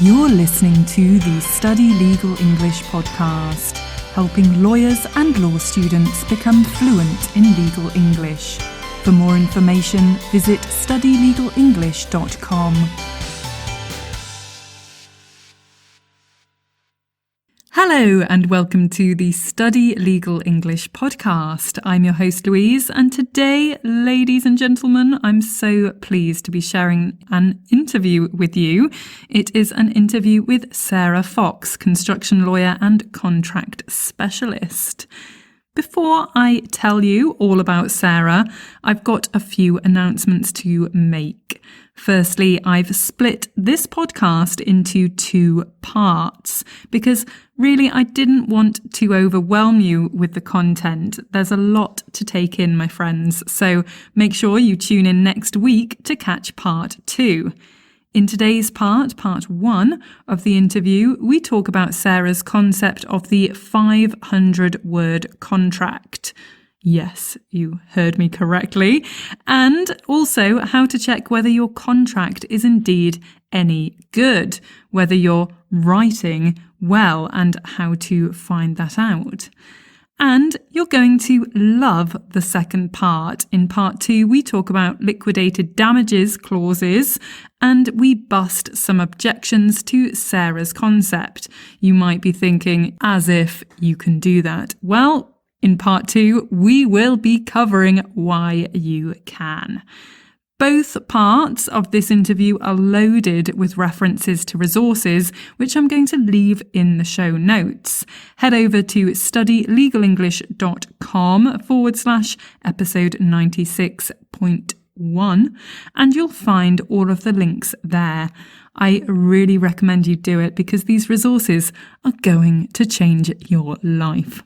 You're listening to the Study Legal English podcast, helping lawyers and law students become fluent in legal English. For more information, visit studylegalenglish.com. Hello and welcome to the Study Legal English podcast. I'm your host Louise, and today, ladies and gentlemen, I'm so pleased to be sharing an interview with you. It is an interview with Sarah Fox, construction lawyer and contract specialist. Before I tell you all about Sarah, I've got a few announcements to make. Firstly, I've split this podcast into two parts because really I didn't want to overwhelm you with the content. There's a lot to take in, my friends, so make sure you tune in next week to catch part 2. In today's part 1 of the interview, we talk about Sarah's concept of the 500-word contract. Yes, you heard me correctly. And also how to check whether your contract is indeed any good, whether you're writing well and how to find that out. And you're going to love the second part. In part 2, we talk about liquidated damages clauses and we bust some objections to Sarah's concept. You might be thinking, as if you can do that. Well, in part 2, we will be covering why you can. Both parts of this interview are loaded with references to resources, which I'm going to leave in the show notes. Head over to studylegalenglish.com/episode 96.1 and you'll find all of the links there. I really recommend you do it because these resources are going to change your life.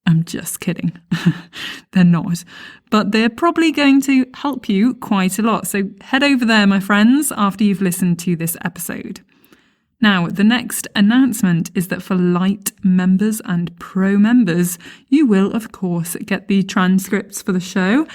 I'm just kidding. They're not. But they're probably going to help you quite a lot. So head over there, my friends, after you've listened to this episode. Now, the next announcement is that for Lite members and Pro members, you will, of course, get the transcripts for the show.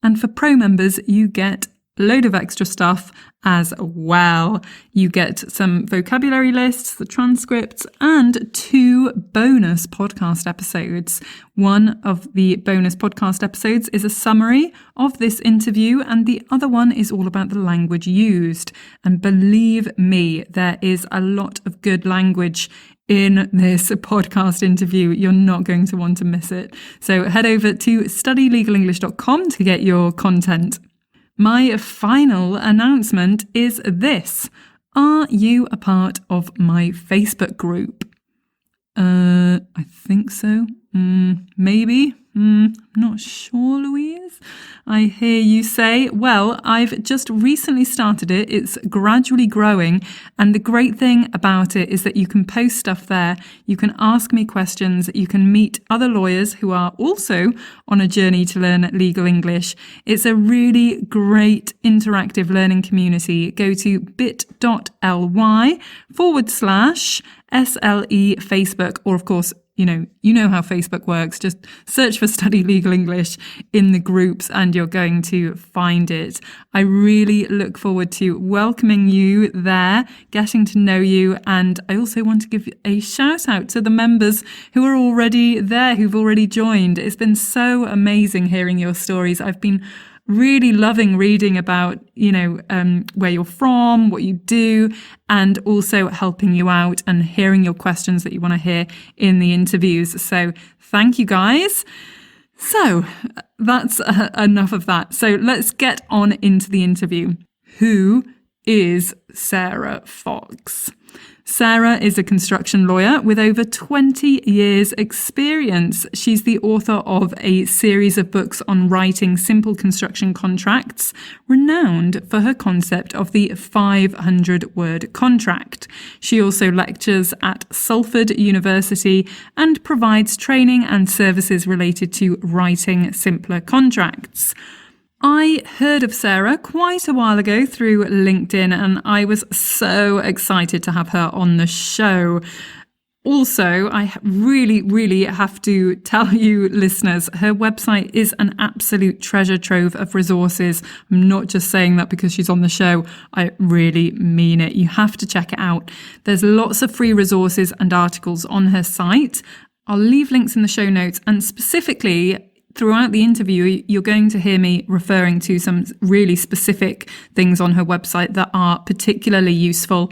And for Pro members, you get a load of extra stuff as well. You get some vocabulary lists, the transcripts, and 2 bonus podcast episodes. One of the bonus podcast episodes is a summary of this interview, and the other one is all about the language used. And believe me, there is a lot of good language in this podcast interview. You're not going to want to miss it. So head over to studylegalenglish.com to get your content. My final announcement is this. Are you a part of my Facebook group? I think so. Maybe. Not sure, Louise. I hear you say. Well, I've just recently started it. It's gradually growing. And the great thing about it is that you can post stuff there. You can ask me questions. You can meet other lawyers who are also on a journey to learn legal English. It's a really great interactive learning community. Go to bit.ly/SLE Facebook, or of course, you know how Facebook works. Just search for Study Legal English in the groups and you're going to find it. I really look forward to welcoming you there, getting to know you. And I also want to give a shout out to the members who are already there, who've already joined. It's been so amazing hearing your stories. I've been really loving reading about, where you're from, what you do, and also helping you out and hearing your questions that you want to hear in the interviews. So thank you guys. So that's enough of that. So let's get on into the interview. Who is Sarah Fox? Sarah is a construction lawyer with over 20 years' experience. She's the author of a series of books on writing simple construction contracts, renowned for her concept of the 500-word contract. She also lectures at Salford University and provides training and services related to writing simpler contracts. I heard of Sarah quite a while ago through LinkedIn and I was so excited to have her on the show. Also, I really, really have to tell you, listeners, her website is an absolute treasure trove of resources. I'm not just saying that because she's on the show. I really mean it. You have to check it out. There's lots of free resources and articles on her site. I'll leave links in the show notes, and specifically throughout the interview, you're going to hear me referring to some really specific things on her website that are particularly useful.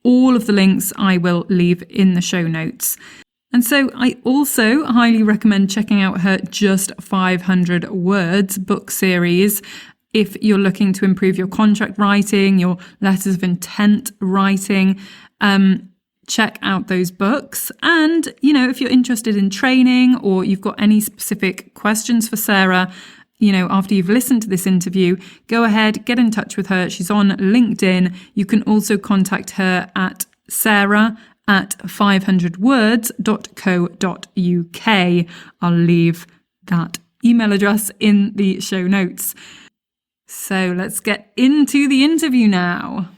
All of the links I will leave in the show notes. And so I also highly recommend checking out her Just 500 Words book series if you're looking to improve your contract writing, your letters of intent writing. Check out those books. And, if you're interested in training or you've got any specific questions for Sarah, after you've listened to this interview, go ahead, get in touch with her. She's on LinkedIn. You can also contact her at sarah@500words.co.uk. I'll leave that email address in the show notes. So let's get into the interview now.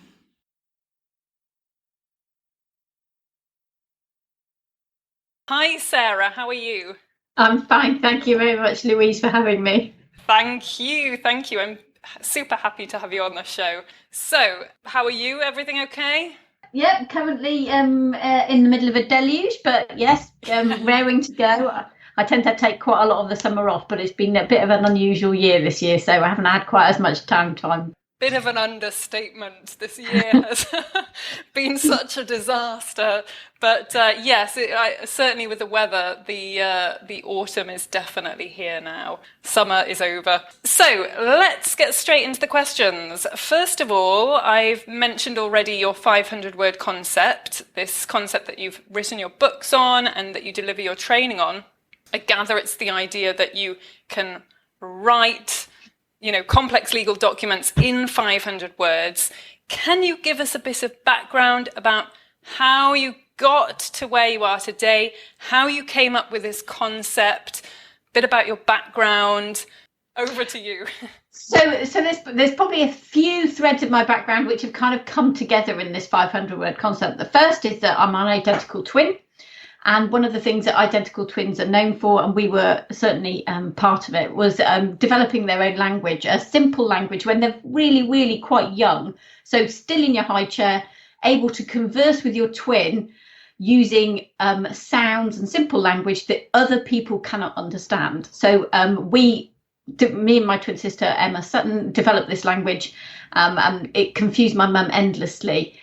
Hi, Sarah. How are you? I'm fine. Thank you very much, Louise, for having me. Thank you. I'm super happy to have you on the show. So, how are you? Everything okay? Yep, currently in the middle of a deluge, but yes, raring to go. I tend to take quite a lot of the summer off, but it's been a bit of an unusual year this year, so I haven't had quite as much time. Bit of an understatement. This year has been such a disaster. But yes, certainly with the weather, the autumn is definitely here now. Summer is over. So let's get straight into the questions. First of all, I've mentioned already your 500-word concept, this concept that you've written your books on and that you deliver your training on. I gather it's the idea that you can write complex legal documents in 500 words. Can you give us a bit of background about how you got to where you are today, how you came up with this concept, a bit about your background? Over to you. So there's probably a few threads of my background which have kind of come together in this 500-word concept. The first is that I'm an identical twin. And one of the things that identical twins are known for, and we were certainly part of it, was developing their own language, a simple language when they're really, really quite young. So still in your high chair, able to converse with your twin using sounds and simple language that other people cannot understand. So me and my twin sister, Emma Sutton, developed this language, and it confused my mum endlessly.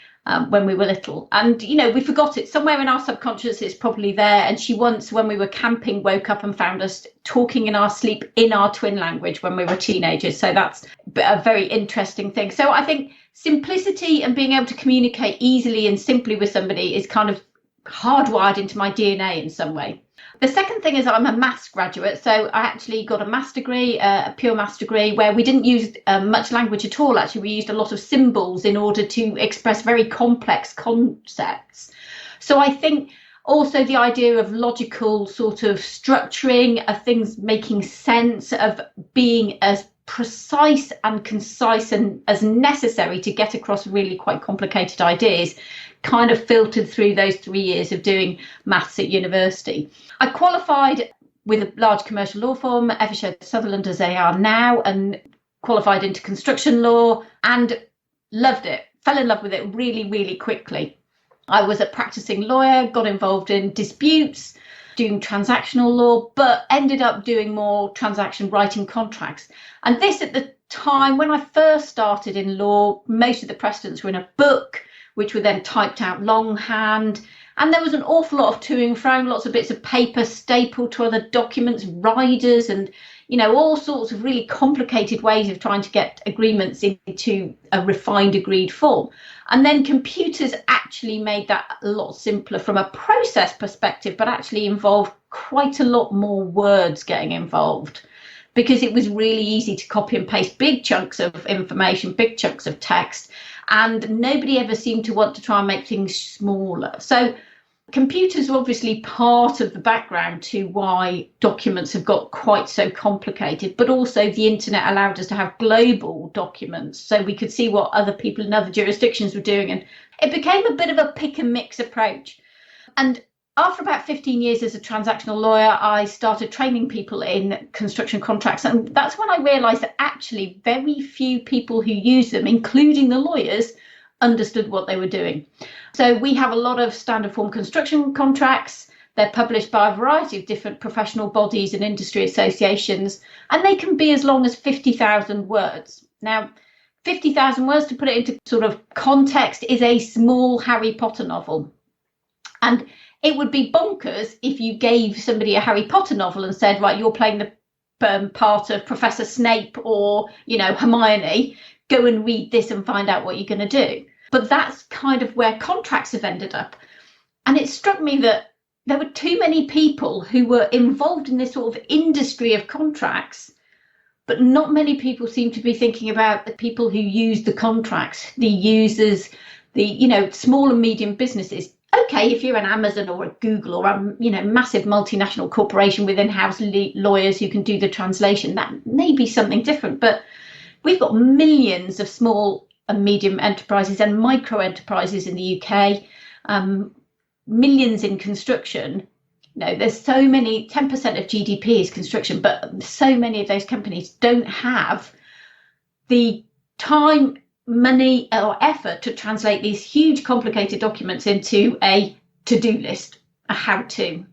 When we were little, and we forgot it somewhere in our subconscious. It's probably there. And she once, when we were camping, woke up and found us talking in our sleep in our twin language when we were teenagers. So that's a very interesting thing. So I think simplicity and being able to communicate easily and simply with somebody is kind of hardwired into my DNA in some way. The second thing is I'm a maths graduate, so I actually got a maths degree, a pure maths degree, where we didn't use much language at all. Actually, we used a lot of symbols in order to express very complex concepts. So I think also the idea of logical sort of structuring, of things making sense, of being as precise and concise and as necessary to get across really quite complicated ideas kind of filtered through those 3 years of doing maths at university. I qualified with a large commercial law firm, Evershed Sutherland, as they are now, and qualified into construction law and loved it, fell in love with it really, really quickly. I was a practicing lawyer, got involved in disputes, doing transactional law, but ended up doing more transaction writing contracts. And this at the time, when I first started in law, most of the precedents were in a book, which were then typed out longhand. And there was an awful lot of to and fro, lots of bits of paper stapled to other documents, riders, and, all sorts of really complicated ways of trying to get agreements into a refined, agreed form. And then computers actually made that a lot simpler from a process perspective, but actually involved quite a lot more words getting involved, because it was really easy to copy and paste big chunks of information, big chunks of text. And nobody ever seemed to want to try and make things smaller. So computers are obviously part of the background to why documents have got quite so complicated, but also the internet allowed us to have global documents so we could see what other people in other jurisdictions were doing. And it became a bit of a pick and mix approach. And after about 15 years as a transactional lawyer, I started training people in construction contracts. And that's when I realized that actually very few people who use them, including the lawyers, understood what they were doing. So we have a lot of standard form construction contracts. They're published by a variety of different professional bodies and industry associations, and they can be as long as 50,000 words. Now, 50,000 words, to put it into sort of context, is a small Harry Potter novel. And it would be bonkers if you gave somebody a Harry Potter novel and said, right, you're playing the part of Professor Snape or, Hermione, go and read this and find out what you're going to do. But that's kind of where contracts have ended up. And it struck me that there were too many people who were involved in this sort of industry of contracts, but not many people seem to be thinking about the people who use the contracts, the users, the, small and medium businesses. Okay, if you're an Amazon or a Google or a massive multinational corporation with in-house lawyers who can do the translation, that may be something different. But we've got millions of small and medium enterprises and micro enterprises in the UK, millions in construction. There's so many, 10% of GDP is construction, but so many of those companies don't have the time, money or effort to translate these huge complicated documents into a to-do list, a how-to.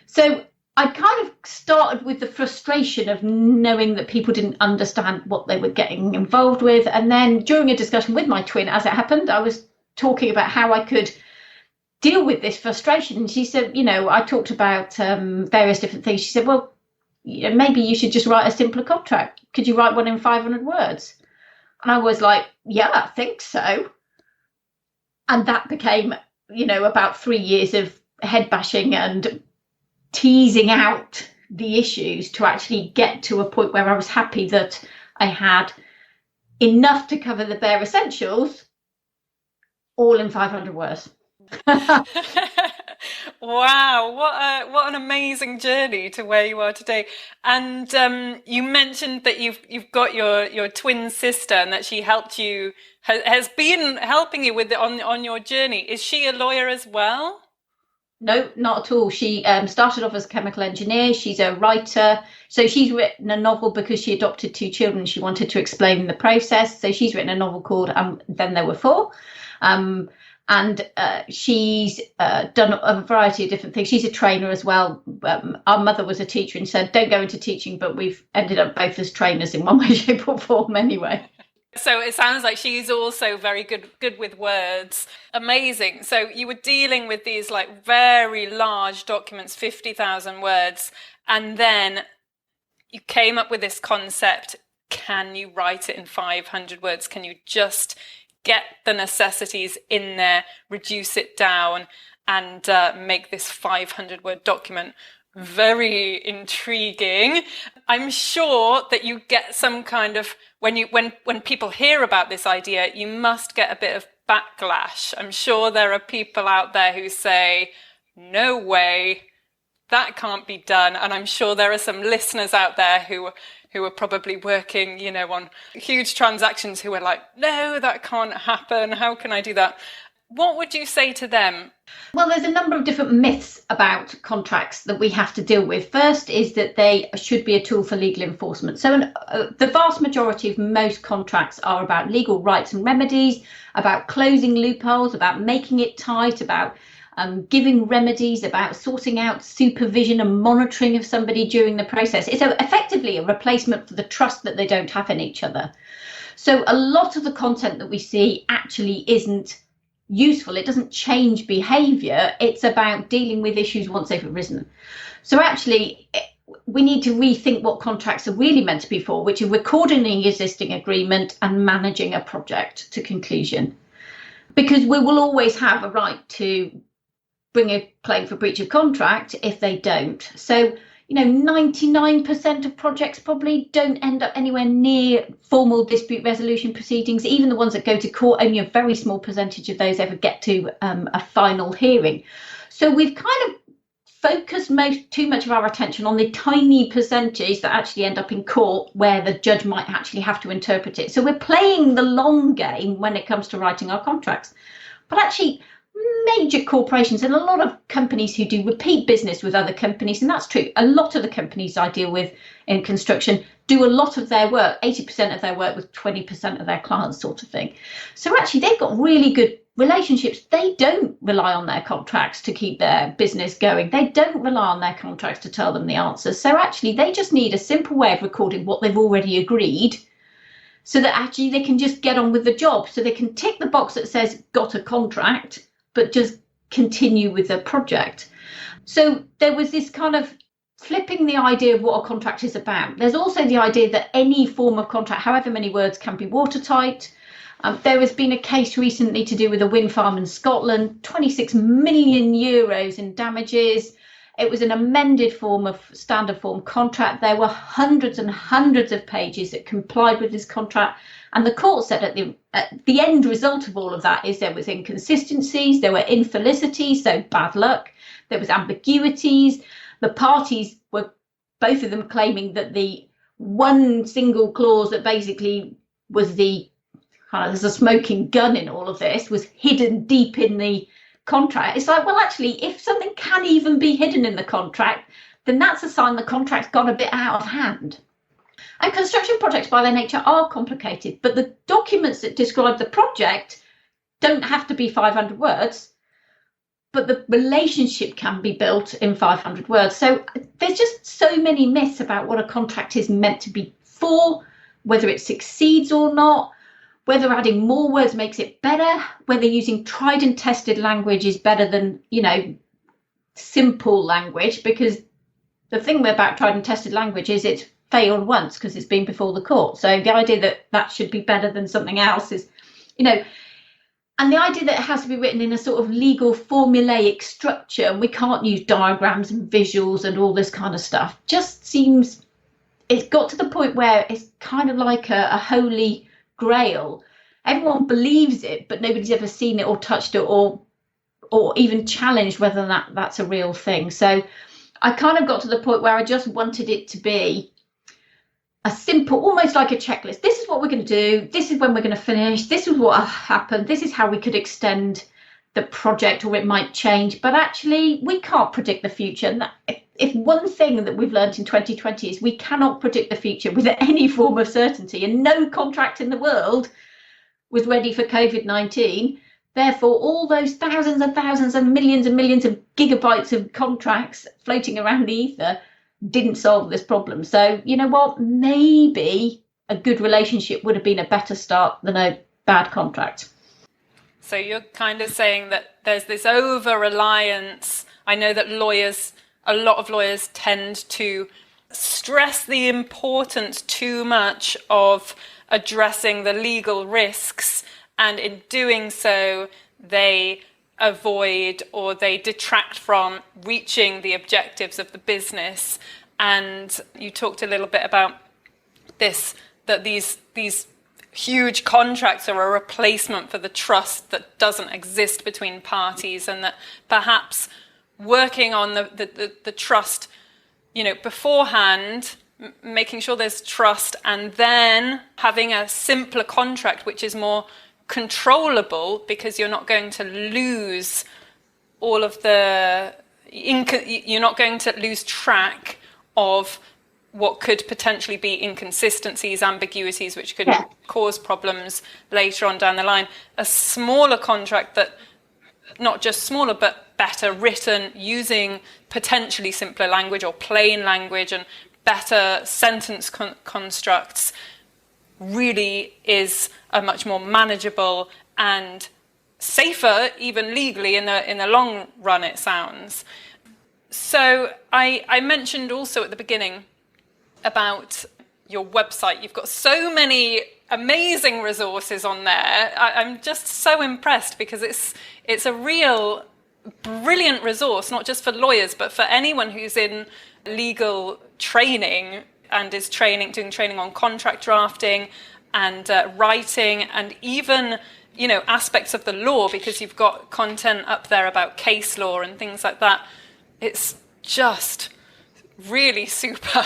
So I kind of started with the frustration of knowing that people didn't understand what they were getting involved with. And then during a discussion with my twin, as it happened, I was talking about how I could deal with this frustration. And she said, I talked about various different things. She said, well, maybe you should just write a simpler contract. Could you write one in 500 words? And I was like, yeah, I think so. And that became, about 3 years of head bashing and teasing out the issues to actually get to a point where I was happy that I had enough to cover the bare essentials, all in 500 words. Wow, what an amazing journey to where you are today. And you mentioned that you've got your twin sister and that she helped you, has been helping you with it on your journey. Is she a lawyer as well? No, not at all. She started off as a chemical engineer. She's a writer. So she's written a novel because she adopted 2 children. She wanted to explain the process. So she's written a novel called Then There Were Four. And she's done a variety of different things. She's a trainer as well. Our mother was a teacher and said, don't go into teaching, but we've ended up both as trainers in one way, shape or form anyway. So it sounds like she's also very good with words. Amazing. So you were dealing with these like very large documents, 50,000 words, and then you came up with this concept. Can you write it in 500 words? Can you just get the necessities in there, reduce it down, and make this 500-word document? Very intriguing. I'm sure that you get some kind of, when people hear about this idea, you must get a bit of backlash. I'm sure there are people out there who say, no way, that can't be done. And I'm sure there are some listeners out there who are probably working, on huge transactions who are like, no, that can't happen. How can I do that? What would you say to them? Well, there's a number of different myths about contracts that we have to deal with. First is that they should be a tool for legal enforcement. So the vast majority of most contracts are about legal rights and remedies, about closing loopholes, about making it tight, about giving remedies, about sorting out supervision and monitoring of somebody during the process. It's effectively a replacement for the trust that they don't have in each other. So a lot of the content that we see actually isn't useful. It doesn't change behaviour. It's about dealing with issues once they've arisen. So actually, we need to rethink what contracts are really meant to be for, which are recording an existing agreement and managing a project to conclusion. Because we will always have a right to bring a claim for breach of contract if they don't. So, 99% of projects probably don't end up anywhere near formal dispute resolution proceedings. Even the ones that go to court, only a very small percentage of those ever get to a final hearing. So we've kind of focused too much of our attention on the tiny percentage that actually end up in court where the judge might actually have to interpret it. So we're playing the long game when it comes to writing our contracts. But actually, major corporations and a lot of companies who do repeat business with other companies, and that's true. A lot of the companies I deal with in construction do a lot of their work, 80% of their work with 20% of their clients, sort of thing. So actually they've got really good relationships. They don't rely on their contracts to keep their business going. They don't rely on their contracts to tell them the answers. So actually they just need a simple way of recording what they've already agreed, so that actually they can just get on with the job. So they can tick the box that says got a contract, but just continue with the project. So there was this kind of flipping the idea of what a contract is about. There's also the idea that any form of contract, however many words, can be watertight. There has been a case recently to do with a wind farm in Scotland, 26 million euros in damages. It was an amended form of standard form contract. There were hundreds and hundreds of pages that complied with this contract. And the court said at the end result of all of that is there was inconsistencies, there were infelicities, so bad luck, there was ambiguities. The parties were, both of them, claiming that the one single clause that basically was the there's a smoking gun in all of this was hidden deep in the contract. It's like, well, actually, if something can even be hidden in the contract, then that's a sign the contract's got a bit out of hand. And construction projects by their nature are complicated, but the documents that describe the project don't have to be 500 words, but the relationship can be built in 500 words. So there's just so many myths about what a contract is meant to be for, whether it succeeds or not, whether adding more words makes it better, whether using tried and tested language is better than, simple language, because the thing about tried and tested language is it's failed once because it's been before the court. So the idea that that should be better than something else is, and the idea that it has to be written in a sort of legal formulaic structure, and we can't use diagrams and visuals and all this kind of stuff, just seems, it's got to the point where it's kind of like a holy grail. Everyone believes it, but nobody's ever seen it or touched it or even challenged whether that's a real thing. So I kind of got to the point where I just wanted it to be a simple, almost like a checklist. This is what we're going to do. This is when we're going to finish. This is what happened. This is how we could extend the project, or it might change. But actually, we can't predict the future. And if one thing that we've learned in 2020 is we cannot predict the future with any form of certainty, and no contract in the world was ready for COVID-19. Therefore, all those thousands and thousands and millions of gigabytes of contracts floating around the ether didn't solve this problem. So, you know what? Maybe a good relationship would have been a better start than a bad contract. So you're kind of saying that there's this over-reliance. I know that a lot of lawyers tend to stress the importance too much of addressing the legal risks, and in doing so, they avoid or they detract from reaching the objectives of the business. And you talked a little bit about this, that these huge contracts are a replacement for the trust that doesn't exist between parties, and that perhaps working on the trust, beforehand, making sure there's trust, and then having a simpler contract which is more controllable, because you're not going to lose all of you're not going to lose track of what could potentially be inconsistencies, ambiguities, which could cause problems later on down the line. A smaller contract that, not just smaller, but better written, using potentially simpler language or plain language and better sentence constructs, really is a much more manageable and safer, even legally, in the long run, it sounds. So I mentioned also at the beginning about your website. You've got so many amazing resources on there. I'm just so impressed, because it's a real brilliant resource, not just for lawyers, but for anyone who's in legal training and is doing training on contract drafting and writing, and even aspects of the law, because you've got content up there about case law and things like that. It's just really super.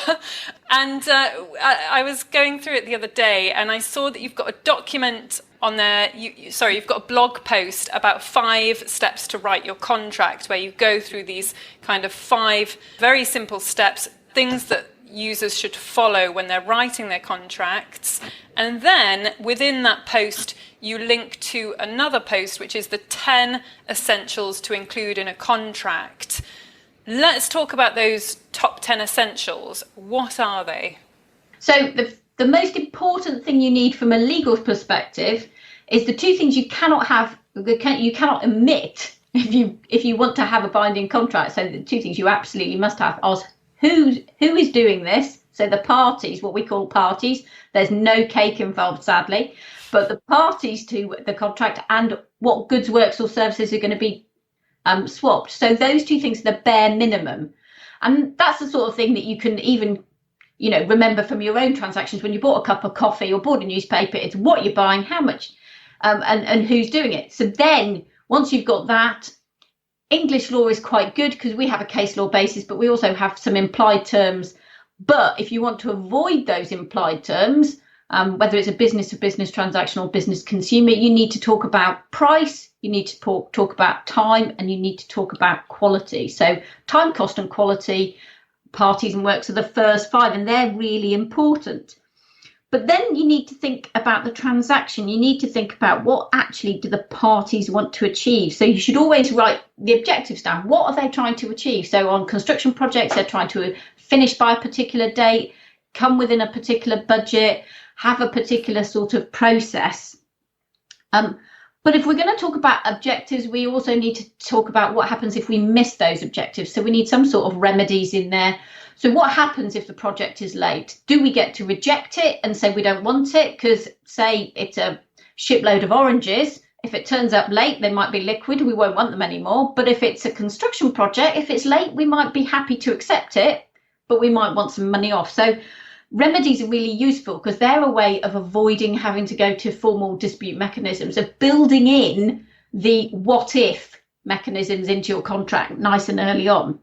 And I was going through it the other day, and I saw that you've got a document on there. You've got a blog post about 5 steps to write your contract, where you go through these kind of 5 very simple steps, things that users should follow when they're writing their contracts. And then within that post, you link to another post, which is the 10 essentials to include in a contract. Let's talk about those top 10 essentials. What are they? So the most important thing you need from a legal perspective is the 2 things you cannot have, you cannot omit if you want to have a binding contract. So the 2 things you absolutely must have are who is doing this. So the parties, what we call parties, there's no cake involved, sadly, but the parties to the contract and what goods, works or services are going to be swapped. So those 2 things are the bare minimum. And that's the sort of thing that you can even, remember from your own transactions. When you bought a cup of coffee or bought a newspaper, it's what you're buying, how much, and who's doing it. So then once you've got that, English law is quite good because we have a case law basis, but we also have some implied terms. But if you want to avoid those implied terms, whether it's a business to business transaction or business consumer, you need to talk about price, you need to talk about time, and you need to talk about quality. So time, cost and quality, parties and works are the first 5, and they're really important. But then you need to think about the transaction. You need to think about what actually do the parties want to achieve. So you should always write the objectives down. What are they trying to achieve? So on construction projects, they're trying to finish by a particular date, come within a particular budget, have a particular sort of process. But if we're going to talk about objectives, we also need to talk about what happens if we miss those objectives. So we need some sort of remedies in there. So what happens if the project is late? Do we get to reject it and say we don't want it? Because say it's a shipload of oranges. If it turns up late, they might be liquid. We won't want them anymore. But if it's a construction project, if it's late, we might be happy to accept it, but we might want some money off. So remedies are really useful because they're a way of avoiding having to go to formal dispute mechanisms, of building in the what if mechanisms into your contract nice and early on.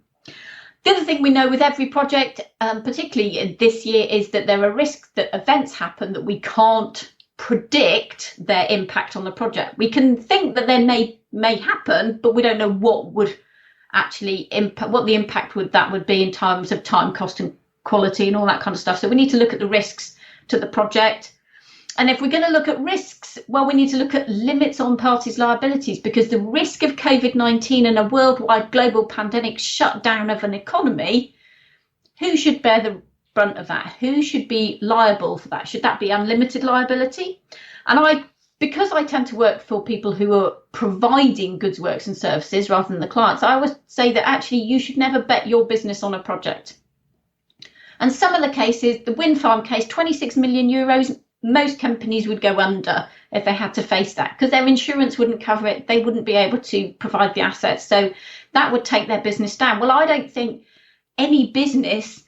The other thing we know with every project, particularly this year, is that there are risks that events happen that we can't predict their impact on the project. We can think that there may happen, but we don't know what would actually impact, what the impact would be in terms of time, cost and quality and all that kind of stuff. So we need to look at the risks to the project. And if we're going to look at risks, well, we need to look at limits on parties' liabilities, because the risk of COVID-19 and a worldwide global pandemic shutdown of an economy, who should bear the brunt of that? Who should be liable for that? Should that be unlimited liability? And because I tend to work for people who are providing goods, works and services rather than the clients, I always say that actually you should never bet your business on a project. And some of the cases, the wind farm case, 26 million euros, most companies would go under if they had to face that, because their insurance wouldn't cover it. They wouldn't be able to provide the assets. So that would take their business down. Well, I don't think any business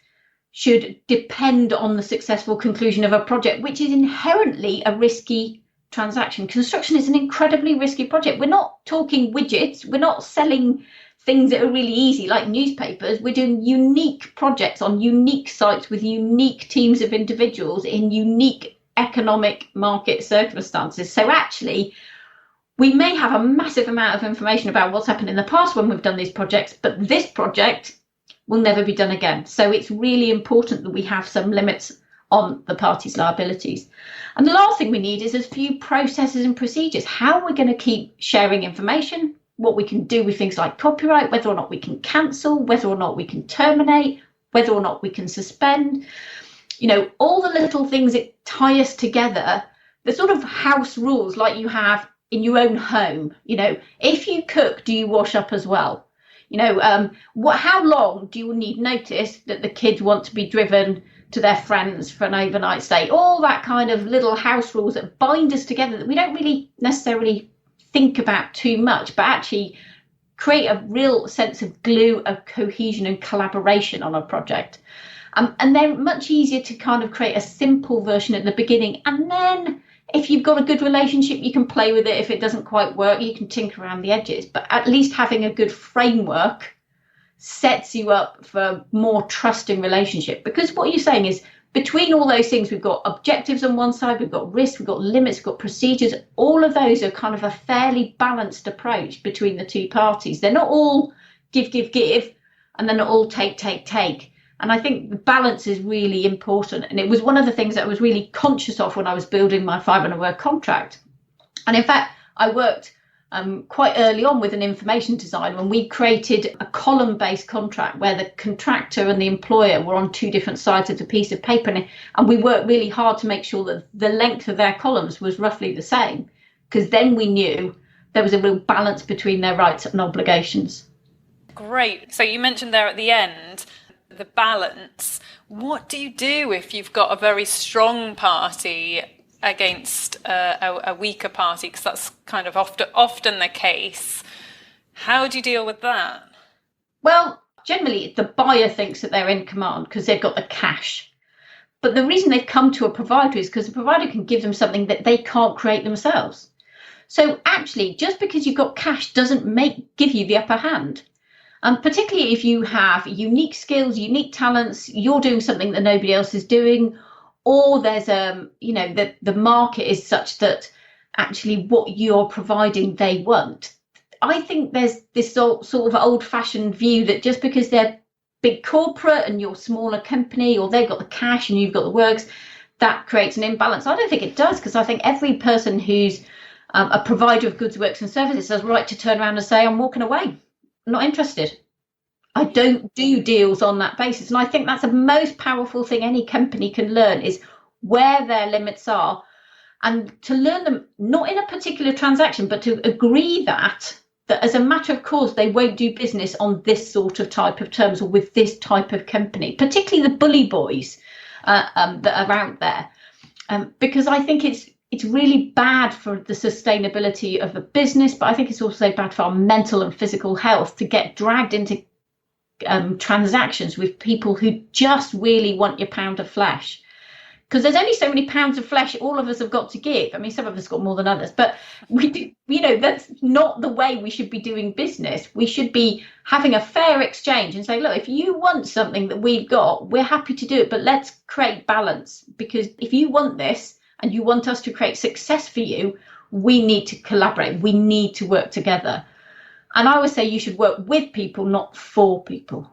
should depend on the successful conclusion of a project, which is inherently a risky transaction. Construction is an incredibly risky project. We're not talking widgets. We're not selling things that are really easy like newspapers. We're doing unique projects on unique sites with unique teams of individuals in unique economic market circumstances. So actually, we may have a massive amount of information about what's happened in the past when we've done these projects, but this project will never be done again. So it's really important that we have some limits on the parties' liabilities. And the last thing we need is a few processes and procedures. How we're going to keep sharing information, what we can do with things like copyright, whether or not we can cancel, whether or not we can terminate, whether or not we can suspend. You know, all the little things that tie us together, the sort of house rules like you have in your own home. You know, if you cook, do you wash up as well? You know, how long do you need notice that the kids want to be driven to their friends for an overnight stay? All that kind of little house rules that bind us together that we don't really necessarily think about too much, but actually create a real sense of glue, of cohesion and collaboration on a project. And they're much easier to kind of create a simple version at the beginning. And then if you've got a good relationship, you can play with it. If it doesn't quite work, you can tinker around the edges. But at least having a good framework sets you up for a more trusting relationship. Because what you're saying is, between all those things, we've got objectives on one side, we've got risks, we've got limits, we've got procedures. All of those are kind of a fairly balanced approach between the two parties. They're not all give, and they're not all take. And I think the balance is really important. And it was one of the things that I was really conscious of when I was building my 500-word contract. And in fact, I worked quite early on with an information designer, when we created a column-based contract where the contractor and the employer were on two different sides of the piece of paper, and we worked really hard to make sure that the length of their columns was roughly the same, because then we knew there was a real balance between their rights and obligations. Great. So you mentioned there at the end the balance. What do you do if you've got a very strong party against a weaker party, because that's kind of often the case? How do you deal with that? Well, generally the buyer thinks that they're in command because they've got the cash. But the reason they've come to a provider is because the provider can give them something that they can't create themselves. So actually, just because you've got cash doesn't give you the upper hand. Particularly if you have unique skills, unique talents, you're doing something that nobody else is doing, or there's the market is such that actually what you're providing they want. I think there's this sort of old-fashioned view that just because they're big corporate and you're a smaller company, or they've got the cash and you've got the works, that creates an imbalance. I don't think it does, because I think every person who's a provider of goods, works and services has a right to turn around and say, I'm walking away, I'm not interested. I don't do deals on that basis. And I think that's the most powerful thing any company can learn, is where their limits are, and to learn them not in a particular transaction, but to agree that as a matter of course they won't do business on this sort of type of terms or with this type of company, particularly the bully boys that are out there, because I think it's really bad for the sustainability of a business, but I think it's also bad for our mental and physical health to get dragged into transactions with people who just really want your pound of flesh, because there's only so many pounds of flesh all of us have got to give. I mean, some of us got more than others, but we do, that's not the way we should be doing business. We should be having a fair exchange and say, look, if you want something that we've got, we're happy to do it, but let's create balance, because if you want this and you want us to create success for you, we need to collaborate, we need to work together. And I would say you should work with people, not for people.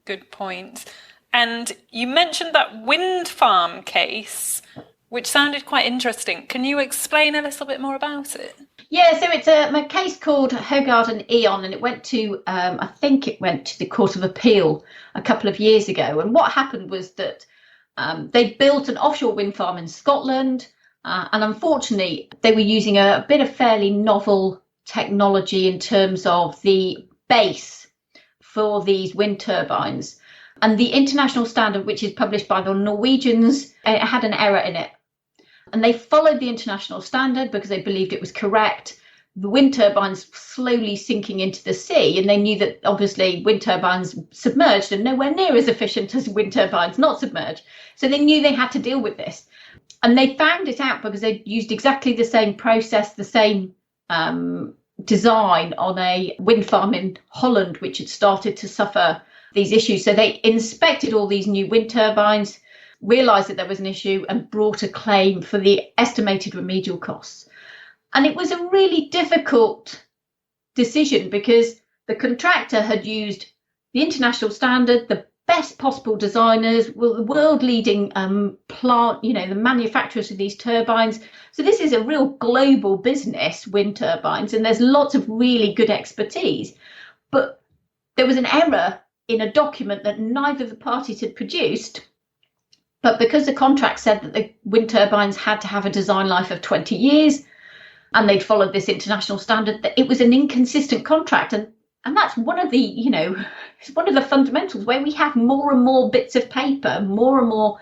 Good point. And you mentioned that wind farm case, which sounded quite interesting. Can you explain a little bit more about it? Yeah, so it's a case called Hogard and E.ON, and it went to, I think it went to the Court of Appeal a couple of years ago. And what happened was that they built an offshore wind farm in Scotland, and unfortunately they were using a bit of fairly novel technology in terms of the base for these wind turbines. And the international standard, which is published by the Norwegians, it had an error in it. And they followed the international standard because they believed it was correct. The wind turbines slowly sinking into the sea, and they knew that obviously wind turbines submerged are nowhere near as efficient as wind turbines not submerged. So they knew they had to deal with this. And they found it out because they used exactly the same process, the same design on a wind farm in Holland, which had started to suffer these issues. So they inspected all these new wind turbines, realised that there was an issue, and brought a claim for the estimated remedial costs. And it was a really difficult decision because the contractor had used the international standard, the best possible designers, the world-leading plant, the manufacturers of these turbines. So this is a real global business, wind turbines, and there's lots of really good expertise. But there was an error in a document that neither of the parties had produced. But because the contract said that the wind turbines had to have a design life of 20 years, and they'd followed this international standard, that it was an inconsistent contract. And that's one of the, it's one of the fundamentals where we have more and more bits of paper, more and more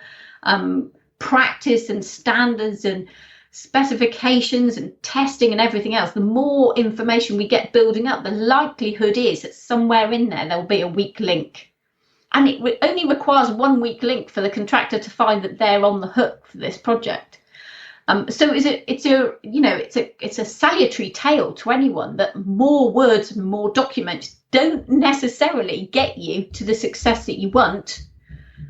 practice and standards and specifications and testing and everything else. The more information we get building up, the likelihood is that somewhere in there there'll be a weak link. And it only requires one weak link for the contractor to find that they're on the hook for this project. So it's a salutary tale to anyone that more words and more documents don't necessarily get you to the success that you want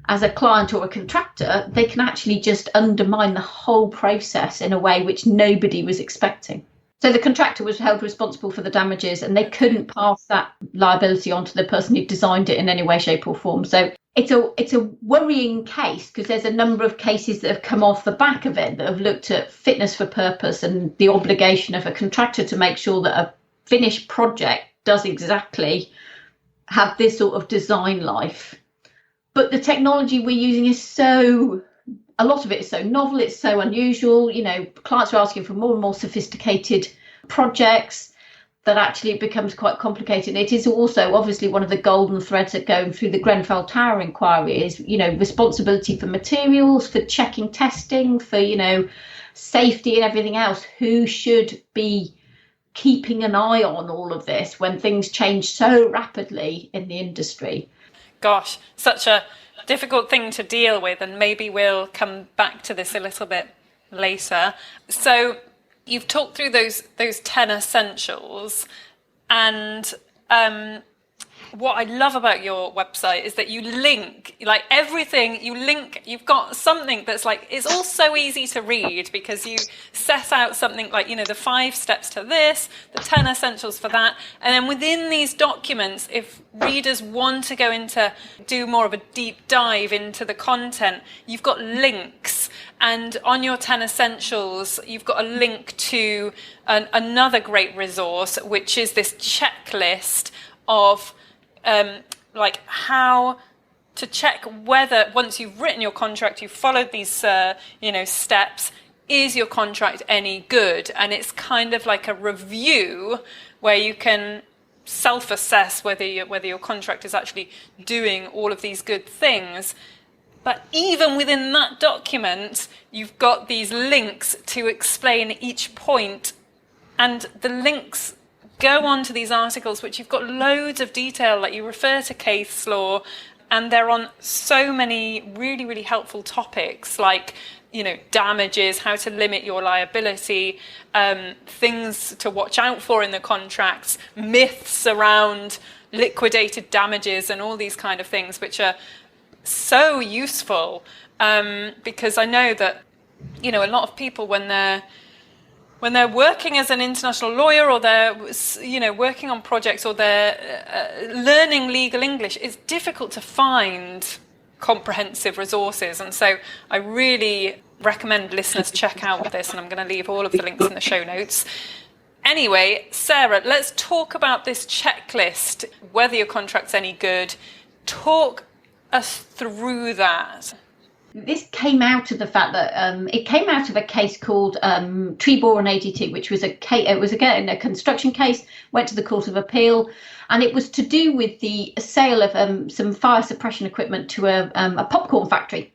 as a client or a contractor. They can actually just undermine the whole process in a way which nobody was expecting. So the contractor was held responsible for the damages, and they couldn't pass that liability on to the person who designed it in any way, shape or form. So it's a worrying case, because there's a number of cases that have come off the back of it that have looked at fitness for purpose and the obligation of a contractor to make sure that a finished project does exactly have this sort of design life. But the technology we're using is a lot of it is so novel, it's so unusual. You know, clients are asking for more and more sophisticated projects that actually it becomes quite complicated. It is also obviously one of the golden threads that go through the Grenfell Tower inquiry is, you know, responsibility for materials, for checking testing, for, you know, safety and everything else. Who should be keeping an eye on all of this when things change so rapidly in the industry? Gosh, such a difficult thing to deal with, and maybe we'll come back to this a little bit later. So you've talked through those 10 essentials, and what I love about your website is that you link, like everything, you've got something that's like, it's all so easy to read, because you set out something like, you know, the 5 steps to this, the 10 essentials for that. And then within these documents, if readers want to go into, do more of a deep dive into the content, you've got links. And on your 10 essentials, you've got a link to another great resource, which is this checklist of like how to check whether, once you've written your contract, you've followed these steps, is your contract any good? And it's kind of like a review where you can self-assess whether your contract is actually doing all of these good things. But even within that document, you've got these links to explain each point, and the links go on to these articles, which you've got loads of detail, like you refer to case law, and they're on so many really, really helpful topics, like, you know, damages, how to limit your liability, things to watch out for in the contracts, myths around liquidated damages, and all these kind of things, which are so useful, because I know that, you know, a lot of people, when they're working as an international lawyer, or they're, you know, working on projects, or they're learning legal English, it's difficult to find comprehensive resources. And so I really recommend listeners check out this, and I'm going to leave all of the links in the show notes. Anyway, Sarah, let's talk about this checklist, whether your contract's any good. Talk us through that. This came out of the fact that it came out of a case called Trebor and ADT, which was it was again a construction case, went to the Court of Appeal, and it was to do with the sale of some fire suppression equipment to a popcorn factory.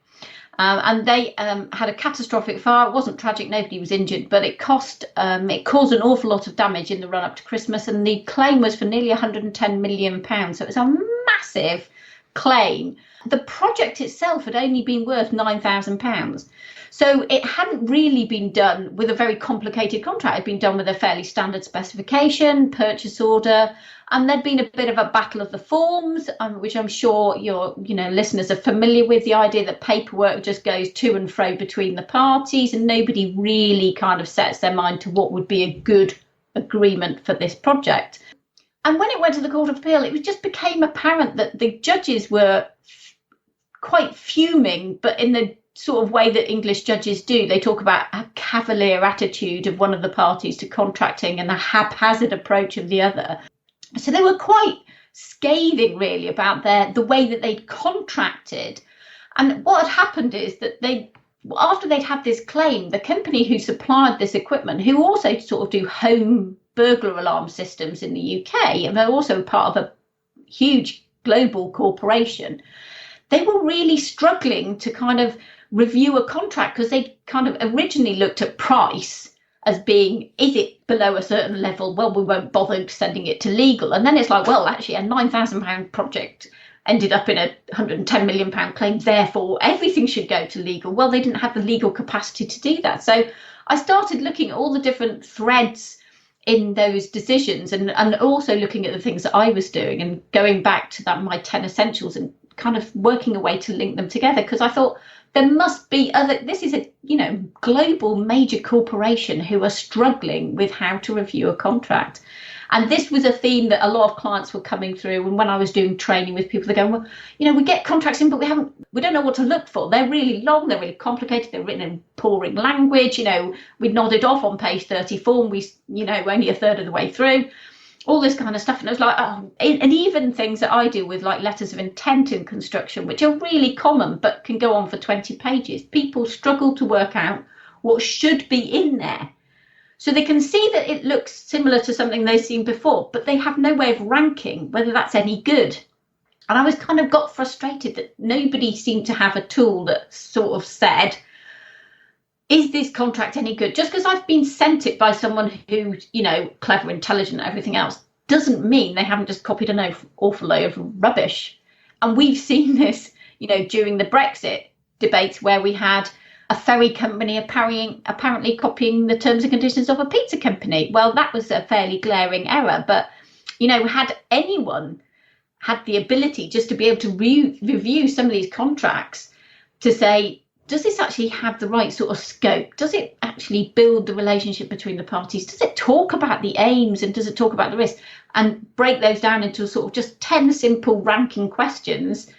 And they had a catastrophic fire. It wasn't tragic, nobody was injured, but it caused an awful lot of damage in the run up to Christmas, and the claim was for nearly £110 million. So it was a massive claim. The project itself had only been worth £9,000. So it hadn't really been done with a very complicated contract. It had been done with a fairly standard specification, purchase order, and there'd been a bit of a battle of the forms, which I'm sure your listeners are familiar with, the idea that paperwork just goes to and fro between the parties, and nobody really kind of sets their mind to what would be a good agreement for this project. And when it went to the Court of Appeal, it just became apparent that the judges were quite fuming, but in the sort of way that English judges do. They talk about a cavalier attitude of one of the parties to contracting and a haphazard approach of the other. So they were quite scathing, really, about the way that they'd contracted. And what had happened is that after they'd had this claim, the company who supplied this equipment, who also sort of do home burglar alarm systems in the UK, and they're also part of a huge global corporation, they were really struggling to kind of review a contract, because they kind of originally looked at price as being, is it below a certain level? Well, we won't bother sending it to legal. And then it's like, well, actually, a £9,000 project ended up in a £110 million claim, therefore everything should go to legal. Well, they didn't have the legal capacity to do that. So I started looking at all the different threads in those decisions, and also looking at the things that I was doing and going back to that my 10 essentials and kind of working a way to link them together, because I thought there must be this is a global major corporation who are struggling with how to review a contract. And this was a theme that a lot of clients were coming through. And when I was doing training with people, they're going, well, we get contracts in, but we don't know what to look for. They're really long, they're really complicated, they're written in pouring language. We nodded off on page 34 and we, only a third of the way through, all this kind of stuff. And it was like, and even things that I deal with, like letters of intent in construction, which are really common, but can go on for 20 pages. People struggle to work out what should be in there. So they can see that it looks similar to something they've seen before, but they have no way of ranking whether that's any good. And I was kind of got frustrated that nobody seemed to have a tool that sort of said, is this contract any good? Just because I've been sent it by someone who's, clever, intelligent, everything else, doesn't mean they haven't just copied an awful load of rubbish. And we've seen this, during the Brexit debates, where we had a ferry company apparently copying the terms and conditions of a pizza company. Well, that was a fairly glaring error. But, had anyone had the ability just to be able to review some of these contracts to say, does this actually have the right sort of scope? Does it actually build the relationship between the parties? Does it talk about the aims and does it talk about the risks? And break those down into sort of just 10 simple ranking questions,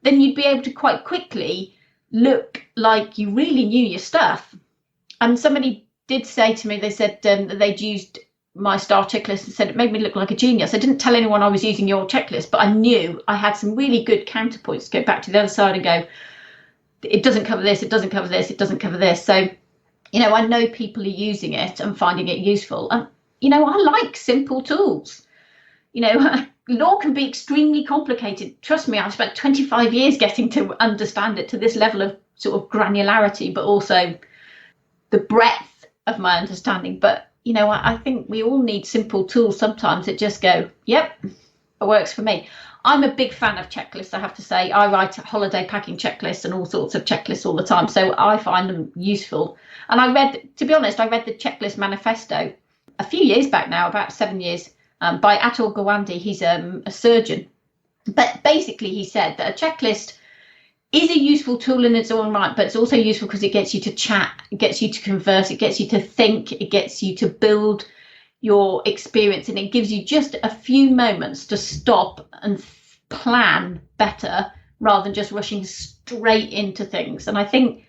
then you'd be able to quite quickly look like you really knew your stuff. And somebody did say to me, they said that they'd used my STAR checklist and said it made me look like a genius. I didn't tell anyone I was using your checklist, but I knew I had some really good counterpoints to go back to the other side and go, it doesn't cover this, it doesn't cover this, it doesn't cover this. So, I know people are using it and finding it useful. And, I like simple tools. Law can be extremely complicated. Trust me, I've spent 25 years getting to understand it to this level of sort of granularity, but also the breadth of my understanding. But, I think we all need simple tools sometimes that just go, yep, it works for me. I'm a big fan of checklists, I have to say. I write holiday packing checklists and all sorts of checklists all the time, so I find them useful. And I read the Checklist Manifesto a few years back now, about 7 years, by Atul Gawande. He's a surgeon. But basically he said that a checklist is a useful tool in its own right, but it's also useful because it gets you to chat, it gets you to converse, it gets you to think, it gets you to build your experience, and it gives you just a few moments to stop and plan better rather than just rushing straight into things. And I think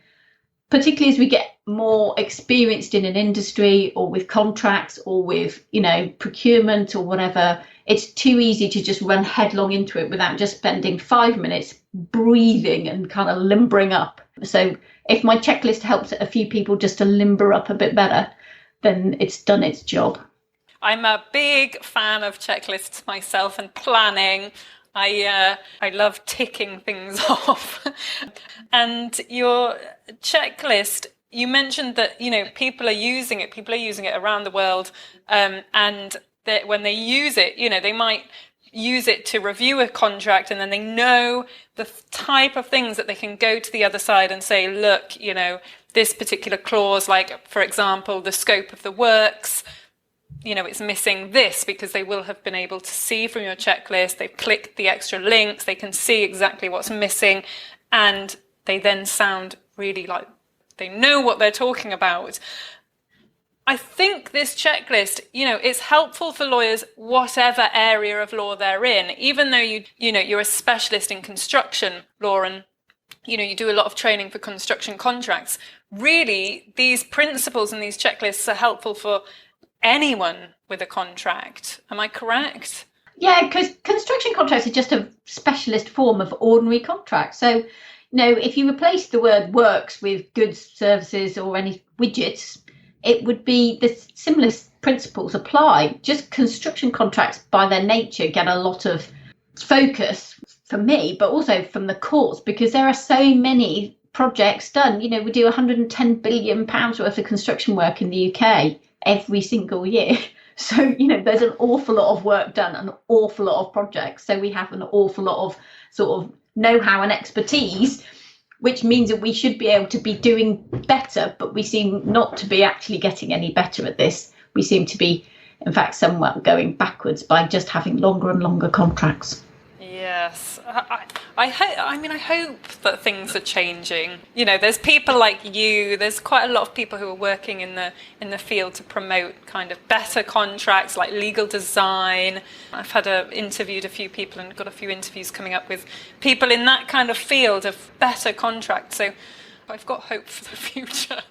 particularly as we get more experienced in an industry or with contracts or with, procurement or whatever, it's too easy to just run headlong into it without just spending 5 minutes breathing and kind of limbering up. So if my checklist helps a few people just to limber up a bit better, then it's done its job. I'm a big fan of checklists myself and planning. I love ticking things off. And your checklist, you mentioned that, people are using it around the world. And that when they use it, they might use it to review a contract, and then they know the type of things that they can go to the other side and say, look, this particular clause, like, for example, the scope of the works, it's missing this, because they will have been able to see from your checklist, they've clicked the extra links, they can see exactly what's missing, and they then sound really like they know what they're talking about. I think this checklist, is helpful for lawyers, whatever area of law they're in, even though you're a specialist in construction law and, you do a lot of training for construction contracts. Really, these principles and these checklists are helpful for anyone with a contract. Am I correct? Yeah, because construction contracts are just a specialist form of ordinary contract. So, if you replace the word works with goods, services, or any widgets, it would be the similar principles apply. Just construction contracts by their nature get a lot of focus for me, but also from the courts, because there are so many projects done. We do £110 billion worth of construction work in the UK every single year. So, there's an awful lot of work done, an awful lot of projects. So we have an awful lot of sort of know-how and expertise, which means that we should be able to be doing better, but we seem not to be actually getting any better at this. we seem to be, in fact, somewhat going backwards by just having longer and longer contracts. Yes, I hope that things are changing. You know, there's people like you. There's quite a lot of people who are working in the field to promote kind of better contracts, like legal design. I've interviewed a few people and got a few interviews coming up with people in that kind of field of better contracts. So I've got hope for the future.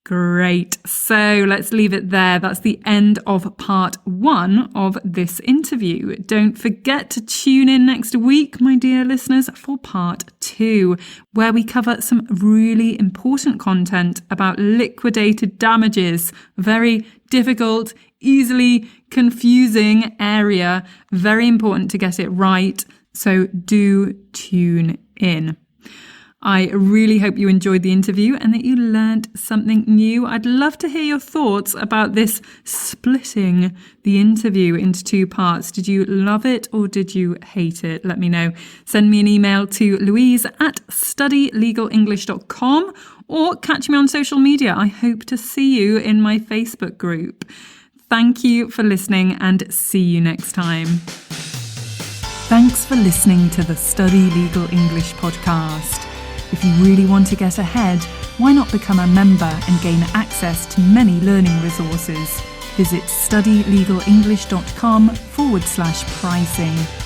Great. So let's leave it there. That's the end of part 1 of this interview. Don't forget to tune in next week, my dear listeners, for part 2, where we cover some really important content about liquidated damages. Very difficult, easily confusing area. Very important to get it right. So do tune in. I really hope you enjoyed the interview and that you learned something new. I'd love to hear your thoughts about this splitting the interview into 2 parts. Did you love it or did you hate it? Let me know. Send me an email to louise@studylegalenglish.com or catch me on social media. I hope to see you in my Facebook group. Thank you for listening and see you next time. Thanks for listening to the Study Legal English podcast. If you really want to get ahead, why not become a member and gain access to many learning resources? Visit studylegalenglish.com/pricing.